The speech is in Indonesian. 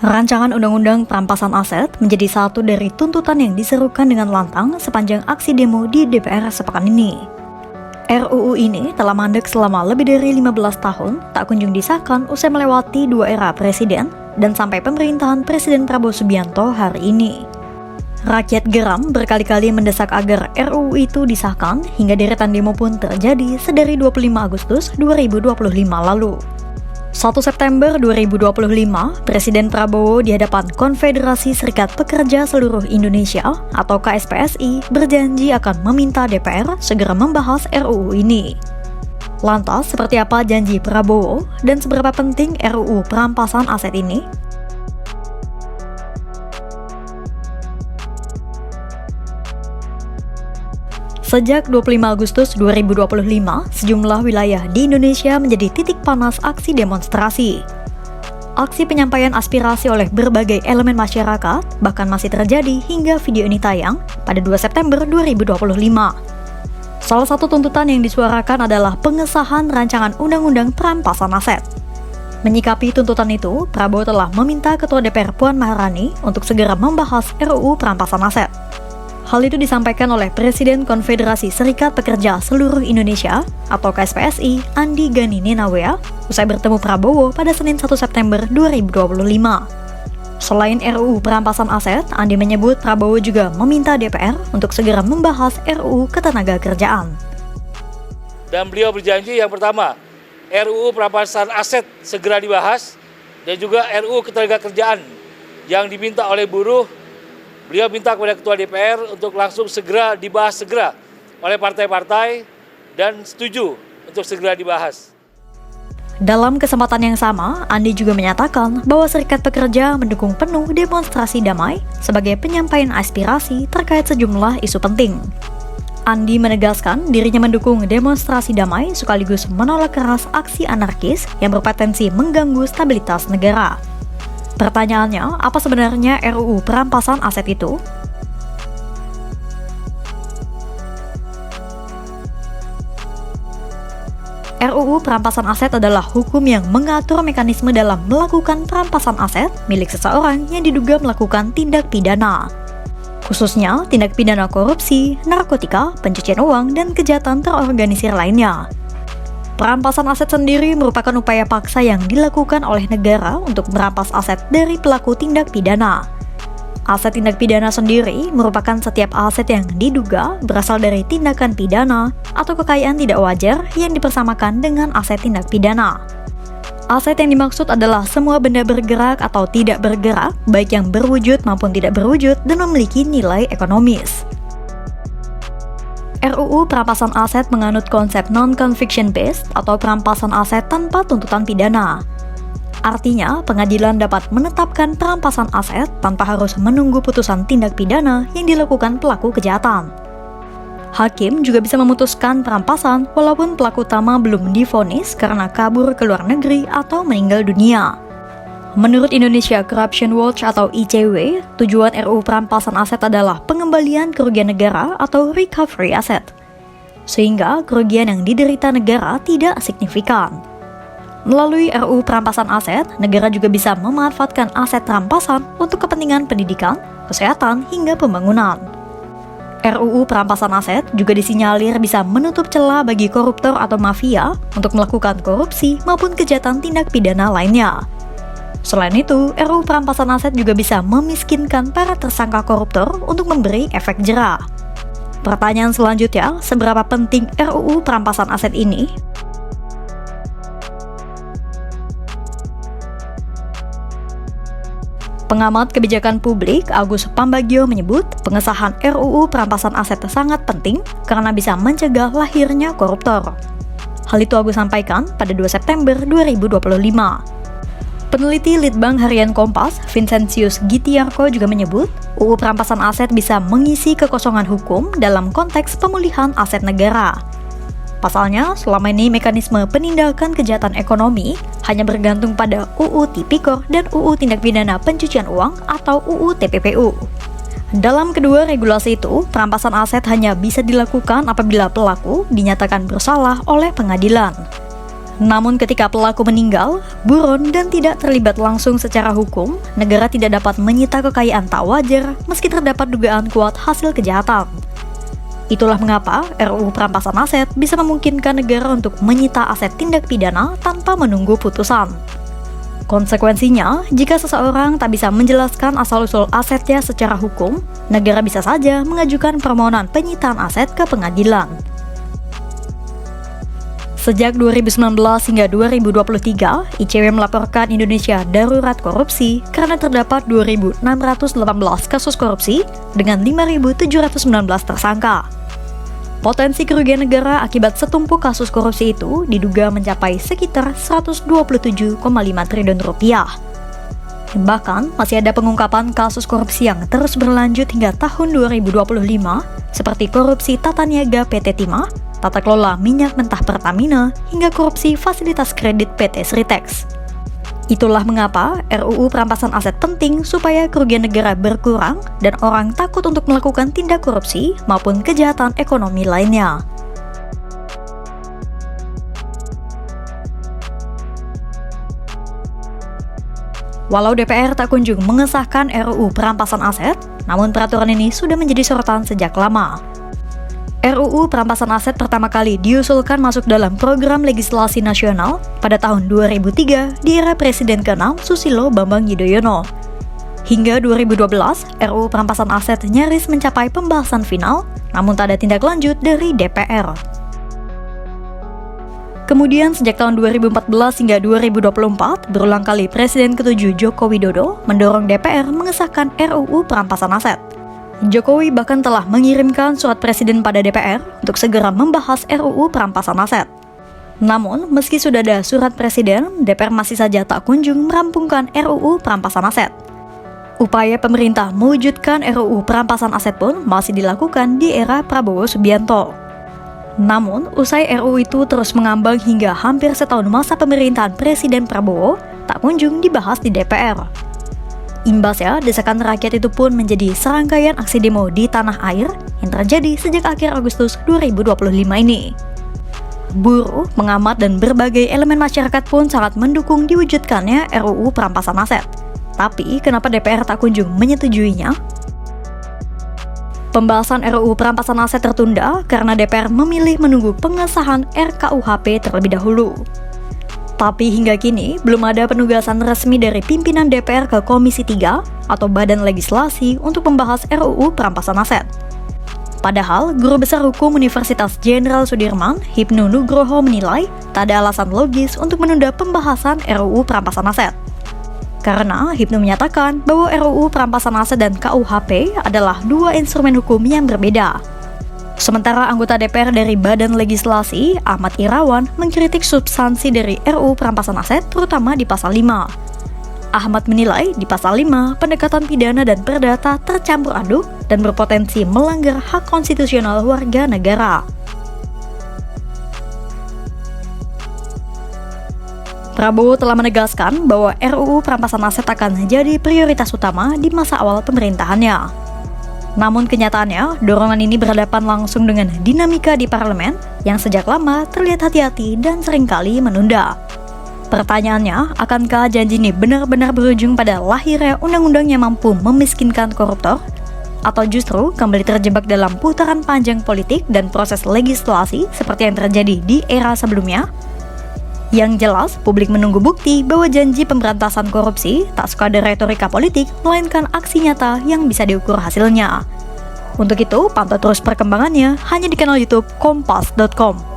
Rancangan Undang-Undang Perampasan Aset menjadi satu dari tuntutan yang diserukan dengan lantang sepanjang aksi demo di DPR sepekan ini. RUU ini telah mandek selama lebih dari 15 tahun, tak kunjung disahkan usai melewati 2 era presiden dan sampai pemerintahan Presiden Prabowo Subianto hari ini. Rakyat geram berkali-kali mendesak agar RUU itu disahkan hingga deretan demo pun terjadi sedari 25 Agustus 2025 lalu. 1 September 2025, Presiden Prabowo di hadapan Konfederasi Serikat Pekerja Seluruh Indonesia atau KSPSI berjanji akan meminta DPR segera membahas RUU ini. Lantas, seperti apa janji Prabowo dan seberapa penting RUU perampasan aset ini? Sejak 25 Agustus 2025, sejumlah wilayah di Indonesia menjadi titik panas aksi demonstrasi. Aksi penyampaian aspirasi oleh berbagai elemen masyarakat bahkan masih terjadi hingga video ini tayang pada 2 September 2025. Salah satu tuntutan yang disuarakan adalah pengesahan rancangan Undang-Undang Perampasan Aset. Menyikapi tuntutan itu, Prabowo telah meminta Ketua DPR Puan Maharani untuk segera membahas RUU Perampasan Aset. Hal itu disampaikan oleh Presiden Konfederasi Serikat Pekerja Seluruh Indonesia atau KSPSI, Andi Gani Nenawea, usai bertemu Prabowo pada Senin 1 September 2025. Selain RUU Perampasan Aset, Andi menyebut Prabowo juga meminta DPR untuk segera membahas RUU Ketenagakerjaan. Dan beliau berjanji yang pertama, RUU Perampasan Aset segera dibahas dan juga RUU Ketenagakerjaan yang diminta oleh buruh. Beliau minta kepada Ketua DPR untuk langsung segera dibahas oleh partai-partai dan setuju untuk segera dibahas. Dalam kesempatan yang sama, Andi juga menyatakan bahwa Serikat Pekerja mendukung penuh demonstrasi damai sebagai penyampaian aspirasi terkait sejumlah isu penting. Andi menegaskan dirinya mendukung demonstrasi damai sekaligus menolak keras aksi anarkis yang berpotensi mengganggu stabilitas negara. Pertanyaannya, apa sebenarnya RUU Perampasan Aset itu? RUU Perampasan Aset adalah hukum yang mengatur mekanisme dalam melakukan perampasan aset milik seseorang yang diduga melakukan tindak pidana. Khususnya tindak pidana korupsi, narkotika, pencucian uang, dan kejahatan terorganisir lainnya. Perampasan aset sendiri merupakan upaya paksa yang dilakukan oleh negara untuk merampas aset dari pelaku tindak pidana. Aset tindak pidana sendiri merupakan setiap aset yang diduga berasal dari tindakan pidana atau kekayaan tidak wajar yang dipersamakan dengan aset tindak pidana. Aset yang dimaksud adalah semua benda bergerak atau tidak bergerak, baik yang berwujud maupun tidak berwujud dan memiliki nilai ekonomis. RUU Perampasan Aset menganut konsep non-conviction based atau perampasan aset tanpa tuntutan pidana. Artinya, pengadilan dapat menetapkan perampasan aset tanpa harus menunggu putusan tindak pidana yang dilakukan pelaku kejahatan. Hakim juga bisa memutuskan perampasan walaupun pelaku utama belum divonis karena kabur ke luar negeri atau meninggal dunia. Menurut Indonesia Corruption Watch atau ICW, tujuan RUU Perampasan Aset adalah pengembalian kerugian negara atau recovery asset, sehingga kerugian yang diderita negara tidak signifikan. Melalui RUU Perampasan Aset, negara juga bisa memanfaatkan aset rampasan untuk kepentingan pendidikan, kesehatan, hingga pembangunan. RUU Perampasan Aset juga disinyalir bisa menutup celah bagi koruptor atau mafia untuk melakukan korupsi maupun kejahatan tindak pidana lainnya. Selain itu, RUU Perampasan Aset juga bisa memiskinkan para tersangka koruptor untuk memberi efek jera. Pertanyaan selanjutnya, seberapa penting RUU Perampasan Aset ini? Pengamat kebijakan publik Agus Pambagio menyebut pengesahan RUU Perampasan Aset sangat penting karena bisa mencegah lahirnya koruptor. Hal itu Agus sampaikan pada 2 September 2025. Peneliti Litbang Harian Kompas, Vincentius Gitiarko juga menyebut, UU Perampasan Aset bisa mengisi kekosongan hukum dalam konteks pemulihan aset negara. Pasalnya, selama ini mekanisme penindakan kejahatan ekonomi hanya bergantung pada UU Tipikor dan UU Tindak Pidana Pencucian Uang atau UU TPPU. Dalam kedua regulasi itu, perampasan aset hanya bisa dilakukan apabila pelaku dinyatakan bersalah oleh pengadilan. Namun ketika pelaku meninggal, buron dan tidak terlibat langsung secara hukum, negara tidak dapat menyita kekayaan tak wajar meski terdapat dugaan kuat hasil kejahatan. Itulah mengapa RUU Perampasan Aset bisa memungkinkan negara untuk menyita aset tindak pidana tanpa menunggu putusan. Konsekuensinya, jika seseorang tak bisa menjelaskan asal-usul asetnya secara hukum, negara bisa saja mengajukan permohonan penyitaan aset ke pengadilan. Sejak 2019 hingga 2023, ICW melaporkan Indonesia darurat korupsi karena terdapat 2.618 kasus korupsi dengan 5.719 tersangka. Potensi kerugian negara akibat setumpuk kasus korupsi itu diduga mencapai sekitar 127,5 triliun rupiah. Bahkan, masih ada pengungkapan kasus korupsi yang terus berlanjut hingga tahun 2025, seperti korupsi tata niaga PT Timah, tata kelola minyak mentah Pertamina, hingga korupsi fasilitas kredit PT Sritex. Itulah mengapa RUU Perampasan Aset penting supaya kerugian negara berkurang dan orang takut untuk melakukan tindak korupsi maupun kejahatan ekonomi lainnya. Walau DPR tak kunjung mengesahkan RUU Perampasan Aset, namun peraturan ini sudah menjadi sorotan sejak lama. RUU Perampasan Aset pertama kali diusulkan masuk dalam program legislasi nasional pada tahun 2003 di era Presiden ke-6 Susilo Bambang Yudhoyono. Hingga 2012, RUU Perampasan Aset nyaris mencapai pembahasan final, namun tak ada tindak lanjut dari DPR. Kemudian sejak tahun 2014 hingga 2024, berulang kali Presiden ke-7 Joko Widodo mendorong DPR mengesahkan RUU Perampasan Aset. Jokowi bahkan telah mengirimkan surat presiden pada DPR untuk segera membahas RUU Perampasan Aset. Namun, meski sudah ada surat presiden, DPR masih saja tak kunjung merampungkan RUU Perampasan Aset. Upaya pemerintah mewujudkan RUU Perampasan Aset pun masih dilakukan di era Prabowo Subianto. Namun, usai RUU itu terus mengambang hingga hampir setahun masa pemerintahan Presiden Prabowo, tak kunjung dibahas di DPR. Imbasnya, desakan rakyat itu pun menjadi serangkaian aksi demo di tanah air yang terjadi sejak akhir Agustus 2025 ini. Buruh, pengamat, dan berbagai elemen masyarakat pun sangat mendukung diwujudkannya RUU Perampasan Aset. Tapi, kenapa DPR tak kunjung menyetujuinya? Pembahasan RUU Perampasan Aset tertunda karena DPR memilih menunggu pengesahan RKUHP terlebih dahulu. Tapi hingga kini, belum ada penugasan resmi dari pimpinan DPR ke Komisi 3 atau Badan Legislasi untuk membahas RUU Perampasan Aset. Padahal, Guru Besar Hukum Universitas Jenderal Sudirman, Hipnu Nugroho menilai tak ada alasan logis untuk menunda pembahasan RUU Perampasan Aset. Karena Hipnu menyatakan bahwa RUU Perampasan Aset dan KUHP adalah dua instrumen hukum yang berbeda. Sementara anggota DPR dari Badan Legislasi, Ahmad Irawan, mengkritik substansi dari RUU Perampasan Aset, terutama di Pasal 5. Ahmad menilai di Pasal 5, pendekatan pidana dan perdata tercampur aduk dan berpotensi melanggar hak konstitusional warga negara. Prabowo telah menegaskan bahwa RUU Perampasan Aset akan jadi prioritas utama di masa awal pemerintahannya. Namun kenyataannya, dorongan ini berhadapan langsung dengan dinamika di parlemen yang sejak lama terlihat hati-hati dan seringkali menunda. Pertanyaannya, akankah janji ini benar-benar berujung pada lahirnya undang-undang yang mampu memiskinkan koruptor? Atau justru kembali terjebak dalam putaran panjang politik dan proses legislasi seperti yang terjadi di era sebelumnya? Yang jelas, publik menunggu bukti bahwa janji pemberantasan korupsi tak sekadar retorika politik, melainkan aksi nyata yang bisa diukur hasilnya. Untuk itu, pantau terus perkembangannya hanya di kanal YouTube Kompas.com.